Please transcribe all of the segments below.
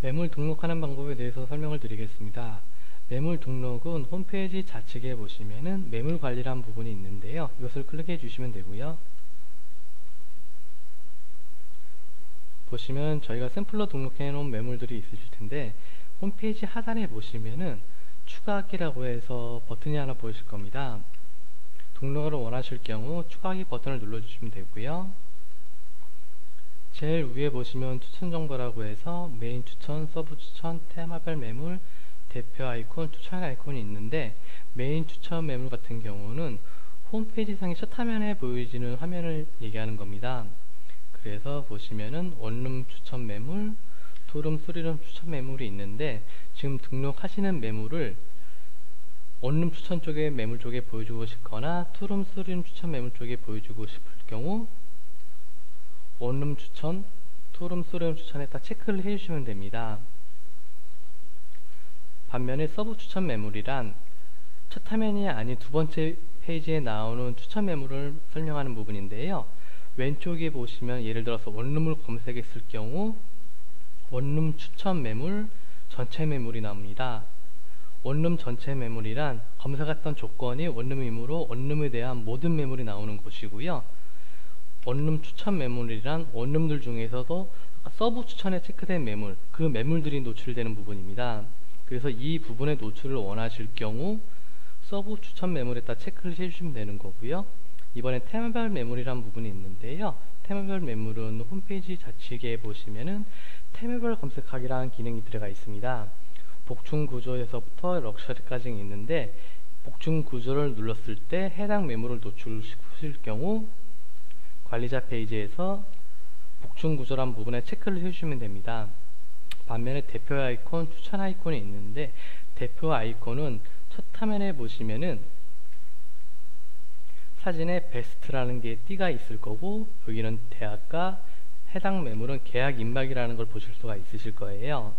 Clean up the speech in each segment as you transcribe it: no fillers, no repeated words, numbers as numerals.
매물 등록하는 방법에 대해서 설명을 드리겠습니다. 매물 등록은 홈페이지 좌측에 보시면은 매물 관리라는 부분이 있는데요. 이것을 클릭해 주시면 되고요. 보시면 저희가 샘플로 등록해 놓은 매물들이 있으실 텐데 홈페이지 하단에 보시면은 추가하기라고 해서 버튼이 하나 보이실 겁니다. 등록을 원하실 경우 추가하기 버튼을 눌러 주시면 되고요. 제일 위에 보시면 추천 정보라고 해서 메인 추천, 서브 추천, 테마별 매물, 대표 아이콘, 추천 아이콘이 있는데 메인 추천 매물 같은 경우는 홈페이지 상의 첫 화면에 보여지는 화면을 얘기하는 겁니다. 그래서 보시면은 원룸 추천 매물, 투룸, 쓰리룸 추천 매물이 있는데 지금 등록하시는 매물을 원룸 추천 쪽에 매물 쪽에 보여주고 싶거나 투룸, 쓰리룸 추천 매물 쪽에 보여주고 싶을 경우 원룸 추천, 투룸, 쓰리룸 추천에다 체크를 해주시면 됩니다. 반면에 서브 추천 매물이란 첫 화면이 아닌 두 번째 페이지에 나오는 추천 매물을 설명하는 부분인데요. 왼쪽에 보시면 예를 들어서 원룸을 검색했을 경우 원룸 추천 매물, 전체 매물이 나옵니다. 원룸 전체 매물이란 검색했던 조건이 원룸이므로 원룸에 대한 모든 매물이 나오는 곳이고요. 원룸 추천 매물이란 원룸들 중에서도 서브 추천에 체크된 매물, 그 매물들이 노출되는 부분입니다. 그래서 이 부분의 노출을 원하실 경우 서브 추천 매물에다 체크를 해주시면 되는 거고요. 이번에 테마별 매물이란 부분이 있는데요. 테마별 매물은 홈페이지 좌측에 보시면은 테마별 검색하기라는 기능이 들어가 있습니다. 복층 구조에서부터 럭셔리까지 있는데 복층 구조를 눌렀을 때 해당 매물을 노출시킬 경우 관리자 페이지에서 복층 구조란 부분에 체크를 해주시면 됩니다. 반면에 대표 아이콘, 추천 아이콘이 있는데 대표 아이콘은 첫 화면에 보시면은 사진에 베스트라는 게 띠가 있을 거고 여기는 대학과 해당 매물은 계약 임박이라는 걸 보실 수가 있으실 거예요.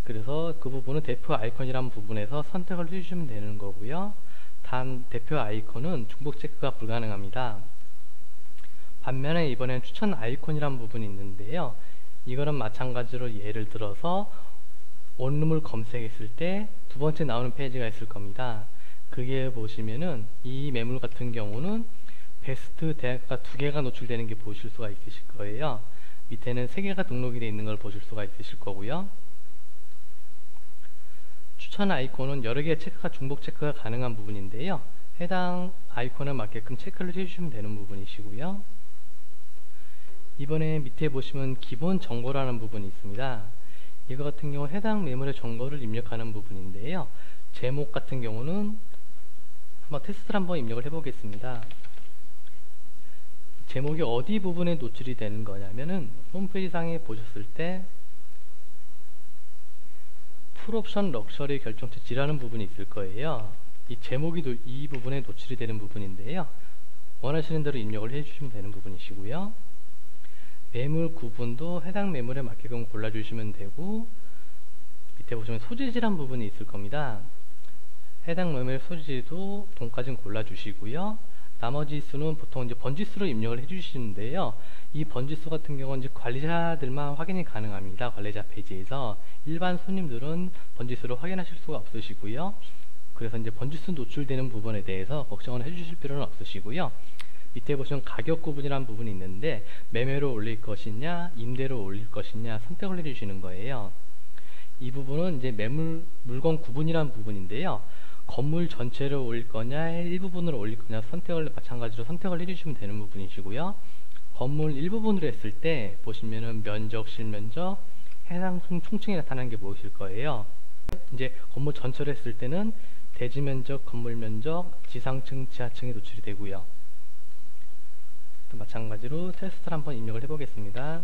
그래서 그 부분은 대표 아이콘이라는 부분에서 선택을 해주시면 되는 거고요. 단 대표 아이콘은 중복 체크가 불가능합니다. 반면에 이번엔 추천 아이콘이라는 부분이 있는데요. 이거는 마찬가지로 예를 들어서 원룸을 검색했을 때 두 번째 나오는 페이지가 있을 겁니다. 그게 보시면은 이 매물 같은 경우는 베스트 대학가 2개가 노출되는 게 보실 수가 있으실 거예요. 밑에는 3개가 등록이 되어 있는 걸 보실 수가 있으실 거고요. 추천 아이콘은 여러 개의 체크가 중복 체크가 가능한 부분인데요. 해당 아이콘에 맞게끔 체크를 해주시면 되는 부분이시고요. 이번에 밑에 보시면 기본 정보라는 부분이 있습니다. 이거 같은 경우 해당 매물의 정보를 입력하는 부분인데요. 제목 같은 경우는 한번 테스트를 한번 입력을 해보겠습니다. 제목이 어디 부분에 노출이 되는 거냐면은 홈페이지 상에 보셨을 때 풀옵션 럭셔리 결정체지라는 부분이 있을 거예요. 이 제목이 이 부분에 노출이 되는 부분인데요. 원하시는 대로 입력을 해주시면 되는 부분이시고요. 매물 구분도 해당 매물에 맞게끔 골라주시면 되고 밑에 보시면 소재지란 부분이 있을 겁니다. 해당 매물의 소재지도 돈까지는 골라주시고요. 나머지 수는 보통 이제 번지수로 입력을 해주시는데요. 이 번지수 같은 경우는 이제 관리자들만 확인이 가능합니다. 관리자 페이지에서 일반 손님들은 번지수를 확인하실 수가 없으시고요. 그래서 이제 번지수 노출되는 부분에 대해서 걱정을 해주실 필요는 없으시고요. 밑에 보시면 가격 구분이라는 부분이 있는데 매매로 올릴 것이냐 임대로 올릴 것이냐 선택을 해주시는 거예요. 이 부분은 이제 물건 구분이라는 부분인데요. 건물 전체를 올릴 거냐 일부분으로 올릴 거냐 마찬가지로 선택을 해주시면 되는 부분이시고요. 건물 일부분으로 했을 때 보시면은 면적, 실면적, 해당 총층이 나타나는 게 보이실 거예요. 이제 건물 전체를 했을 때는 대지 면적, 건물 면적, 지상층, 지하층이 노출이 되고요. 또 마찬가지로 테스트를 한번 입력을 해보겠습니다.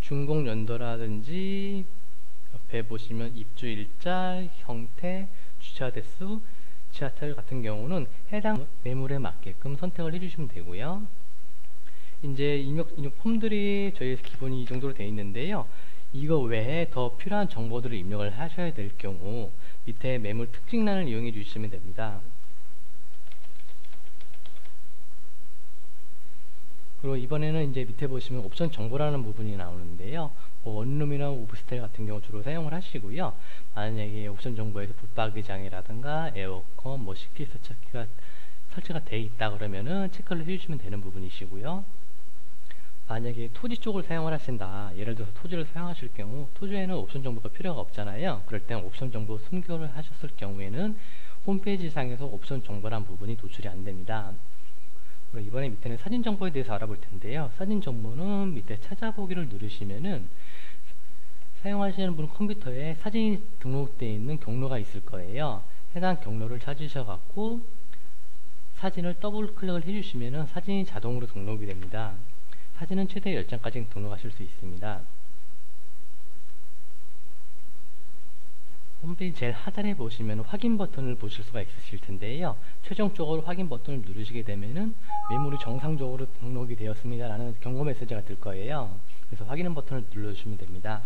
준공 연도라든지 옆에 보시면 입주 일자, 형태, 주차 대수, 지하철 같은 경우는 해당 매물에 맞게끔 선택을 해주시면 되고요. 이제 입력 폼들이 저희 기본이 이 정도로 되어 있는데요. 이거 외에 더 필요한 정보들을 입력을 하셔야 될 경우 밑에 매물 특징란을 이용해 주시면 됩니다. 그리고 이번에는 이제 밑에 보시면 옵션 정보라는 부분이 나오는데요. 원룸이나 오피스텔 같은 경우 주로 사용을 하시고요. 만약에 옵션 정보에서 붙박이장이라든가 에어컨, 식기 세척기가 설치가 되어 있다 그러면은 체크를 해주시면 되는 부분이시고요. 만약에 토지 쪽을 사용을 하신다, 예를 들어서 토지를 사용하실 경우 토지에는 옵션 정보가 필요가 없잖아요. 그럴 땐 옵션 정보 숨겨를 하셨을 경우에는 홈페이지 상에서 옵션 정보란 부분이 노출이 안 됩니다. 이번에 밑에는 사진 정보에 대해서 알아볼 텐데요. 사진 정보는 밑에 찾아보기를 누르시면은 사용하시는 분 컴퓨터에 사진이 등록되어 있는 경로가 있을 거예요. 해당 경로를 찾으셔 갖고 사진을 더블 클릭을 해주시면은 사진이 자동으로 등록이 됩니다. 사진은 최대 10장까지 등록하실 수 있습니다. 홈페이지 제일 하단에 보시면 확인 버튼을 보실 수가 있으실 텐데요. 최종적으로 확인 버튼을 누르시게 되면은 매물이 정상적으로 등록이 되었습니다 라는 경고 메시지가 뜰 거예요. 그래서 확인 버튼을 눌러주시면 됩니다.